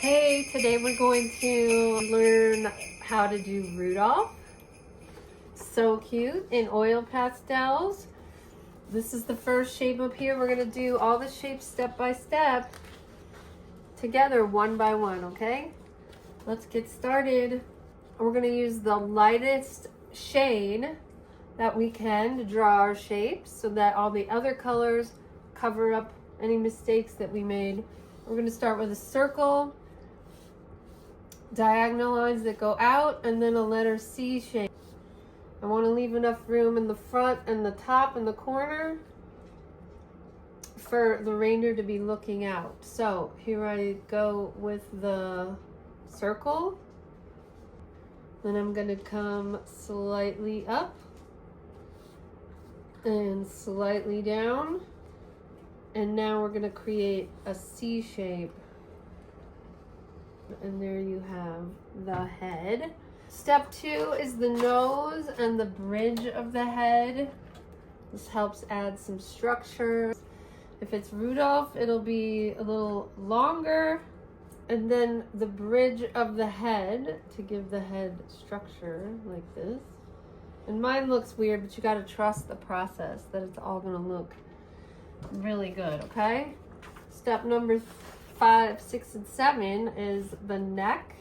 Hey, today we're going to learn how to do Rudolph. So cute in oil pastels. This is the first shape up here. We're going to do all the shapes step by step together, one by one, okay? Let's get started. We're going to use the lightest shade that we can to draw our shapes so that all the other colors cover up any mistakes that we made. We're going to start with a circle, diagonal lines that go out, and then a letter C shape. I want to leave enough room in the front and the top and the corner for the reindeer to be looking out. So here I go with the circle. Then I'm going to come slightly up and slightly down. And now we're going to create a C shape. And there you have the head. Step 2 is the nose and the bridge of the head. This helps add some structure. If it's Rudolph, it'll be a little longer. And then the bridge of the head to give the head structure like this. And mine looks weird, but you got to trust the process that it's all going to look really good, okay? Step number 5, 6, and 7 is the neck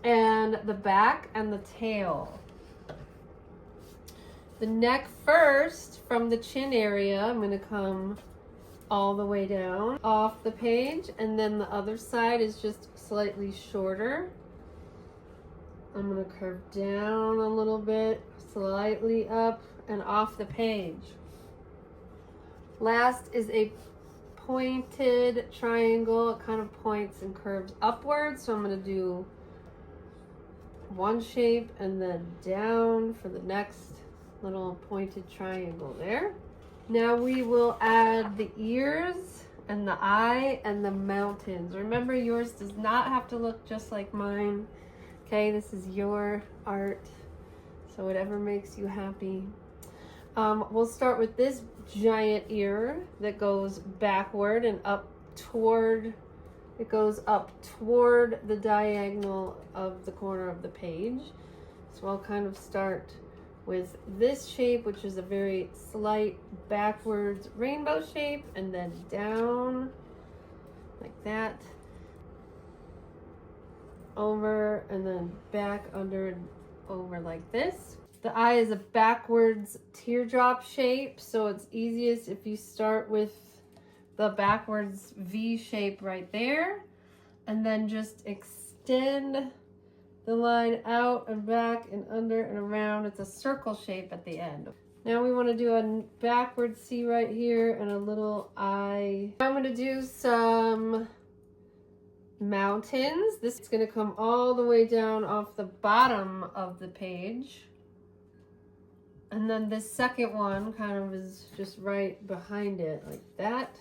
and the back and the tail. The neck first, from the chin area, I'm going to come all the way down off the page, and then the other side is just slightly shorter. I'm going to curve down a little bit, slightly up and off the page. Last is a pointed triangle. It kind of points and curves upwards, so I'm going to do one shape and then down for the next little pointed triangle there. Now we will add the ears and the eye and the mountains. Remember, yours does not have to look just like mine. Okay, this is your art, so whatever makes you happy. We'll start with this giant ear that goes backward and up toward, it goes up toward the diagonal of the corner of the page. So I'll kind of start with this shape, which is a very slight backwards rainbow shape, and then down like that, over, and then back under and over like this. The eye is a backwards teardrop shape, so it's easiest if you start with the backwards V shape right there, and then just extend the line out and back and under and around. It's a circle shape at the end. Now we want to do a backward C right here and a little eye. I'm going to do some mountains. This is going to come all the way down off the bottom of the page. And then this second one kind of is just right behind it, like that.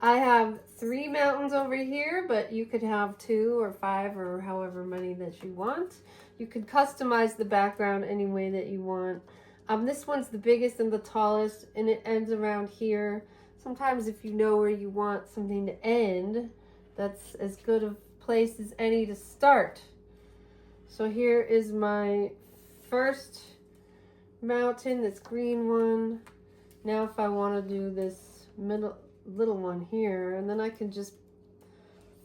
I have 3 mountains over here, but you could have 2 or 5 or however many that you want. You could customize the background any way that you want. This one's the biggest and the tallest, and it ends around here. Sometimes if you know where you want something to end, that's as good a place as any to start. So here is my first mountain, this green one. Now if I want to do this little one here, and then I can just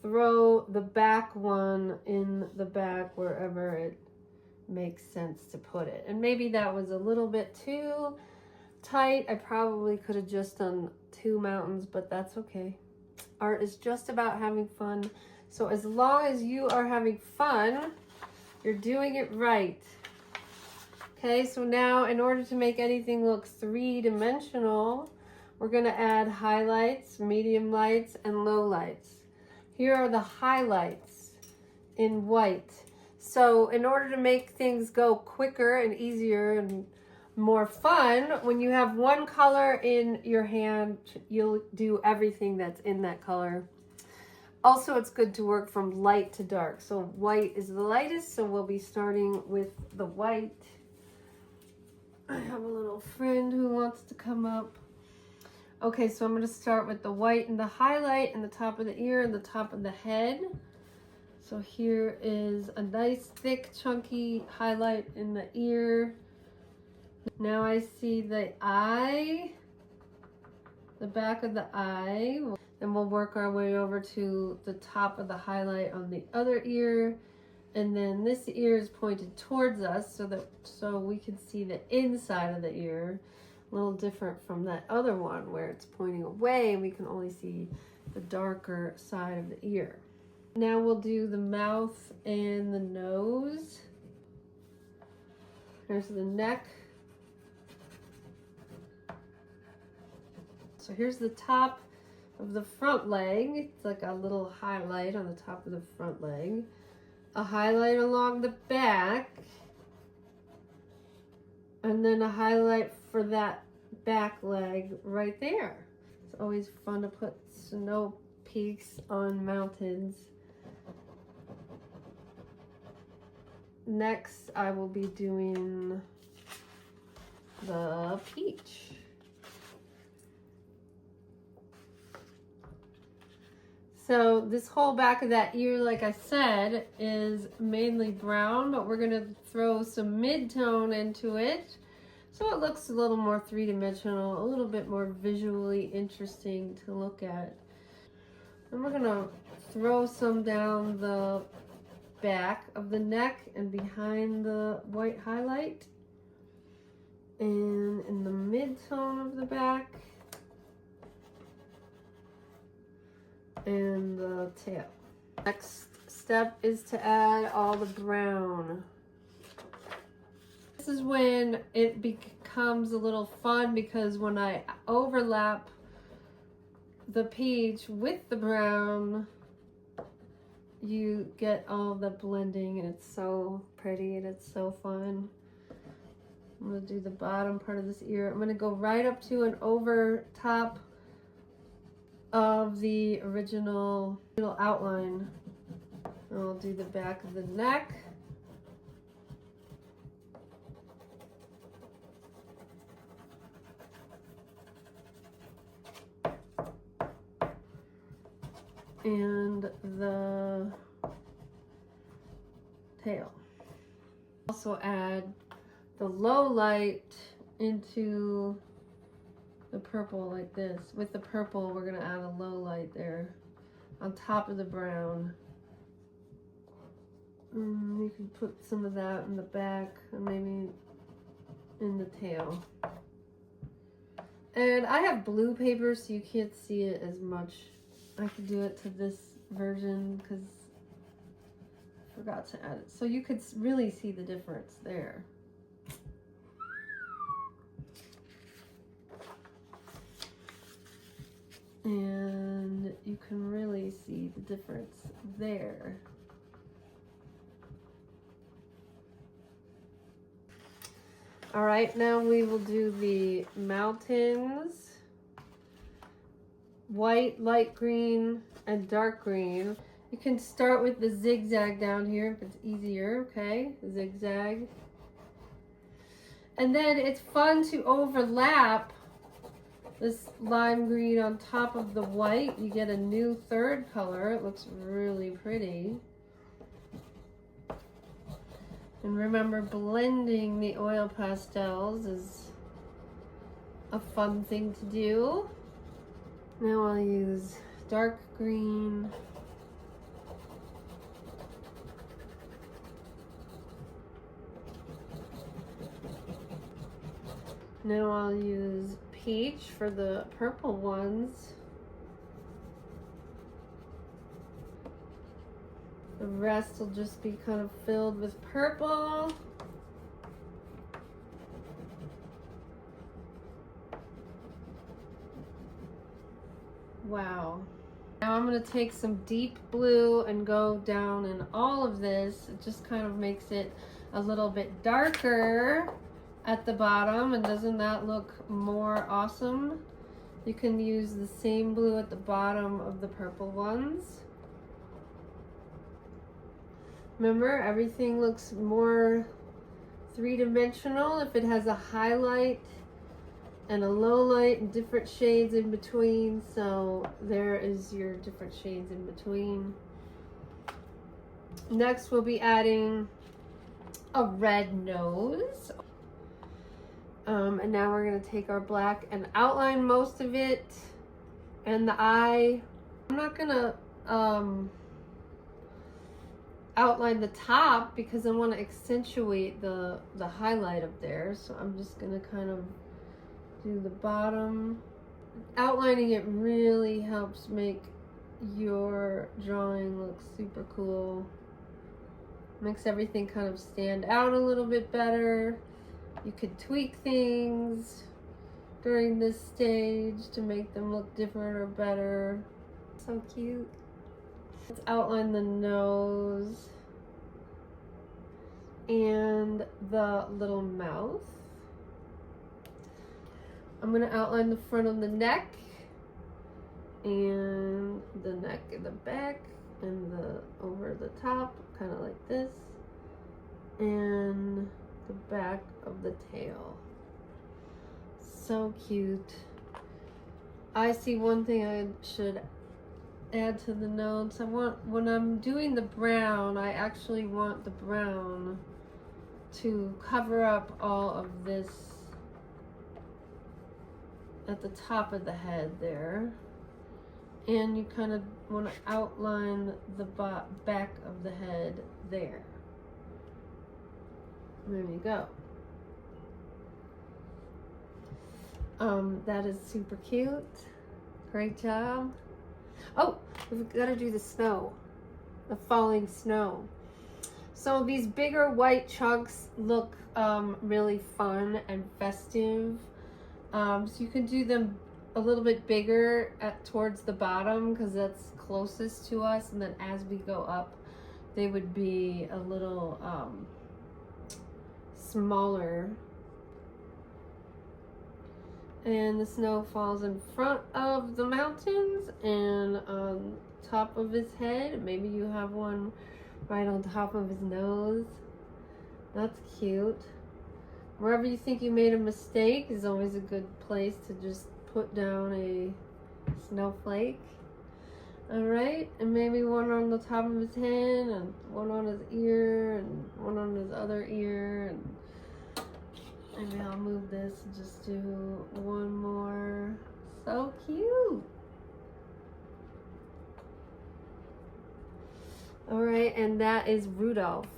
throw the back one in the back wherever it makes sense to put it. And maybe that was a little bit too tight. I probably could have just done 2 mountains, but that's okay. Art is just about having fun. So as long as you are having fun, you're doing it right. Okay, so now in order to make anything look 3-dimensional, we're going to add highlights, medium lights, and low lights. Here are the highlights in white. So in order to make things go quicker and easier and more fun, when you have one color in your hand, you'll do everything that's in that color. Also, it's good to work from light to dark. So white is the lightest, so we'll be starting with the white. I have a little friend who wants to come up. Okay, so I'm going to start with the white and the highlight and the top of the ear and the top of the head. So here is a nice thick chunky highlight in the ear. Now I see the eye, the back of the eye. Then we'll work our way over to the top of the highlight on the other ear. And then this ear is pointed towards us so we can see the inside of the ear. A little different from that other one where it's pointing away and we can only see the darker side of the ear. Now we'll do the mouth and the nose. Here's the neck. So here's the top of the front leg. It's like a little highlight on the top of the front leg. A highlight along the back. And then a highlight for that back leg right there. It's always fun to put snow peaks on mountains. Next, I will be doing the peach. So this whole back of that ear, like I said, is mainly brown, but we're gonna throw some mid-tone into it. So it looks a little more three-dimensional, a little bit more visually interesting to look at. And we're gonna throw some down the back of the neck and behind the white highlight. And in the mid-tone of the back. And the tail. Next step is to add all the brown. This is when it becomes a little fun because when I overlap the peach with the brown, you get all the blending and it's so pretty and it's so fun. I'm gonna do the bottom part of this ear. I'm gonna go right up to and over top of the original outline. I'll do the back of the neck. And the tail. Also add the low light into the purple like this. With the purple, we're gonna add a low light there on top of the brown. You can put some of that in the back and maybe in the tail. And I have blue paper, so you can't see it as much. I could do it to this version because I forgot to add it. So you could really see the difference there. And you can really see the difference there. All right, now we will do the mountains. White, light green, and dark green. You can start with the zigzag down here if it's easier, okay? Zigzag. And then it's fun to overlap this lime green on top of the white. You get a new third color. It looks really pretty. And remember, blending the oil pastels is a fun thing to do. Now I'll use dark green. Now I'll use peach for the purple ones. The rest will just be kind of filled with purple. Wow. Now I'm going to take some deep blue and go down in all of this. It just kind of makes it a little bit darker at the bottom, and doesn't that look more awesome? You can use the same blue at the bottom of the purple ones. Remember, everything looks more three-dimensional if it has a highlight and a low light and different shades in between. So there is your different shades in between. Next we'll be adding a red nose. And now we're going to take our black and outline most of it. And the eye, I'm not going to outline the top because I want to accentuate the highlight up there. So I'm just going to kind of do the bottom. Outlining it really helps make your drawing look super cool. Makes everything kind of stand out a little bit better. You could tweak things during this stage to make them look different or better. So cute. Let's outline the nose and the little mouth. I'm going to outline the front of the neck and the neck and the back and the over the top, kind of like this, and the back of the tail. So cute. I see one thing I should add to the notes. I want, when I'm doing the brown, I actually want the brown to cover up all of this at the top of the head there. And you kind of want to outline the back of the head there. There you go. That is super cute. Great job. Oh, we've got to do the snow, the falling snow. So these bigger white chunks look really fun and festive. So you can do them a little bit bigger towards the bottom because that's closest to us, and then as we go up they would be a little smaller. And the snow falls in front of the mountains and on top of his head. Maybe you have one right on top of his nose. That's cute. Wherever you think you made a mistake is always a good place to just put down a snowflake. Alright, and maybe one on the top of his head, and one on his ear, and one on his other ear, and maybe I'll move this and just do one more. So cute. Alright, and that is Rudolph.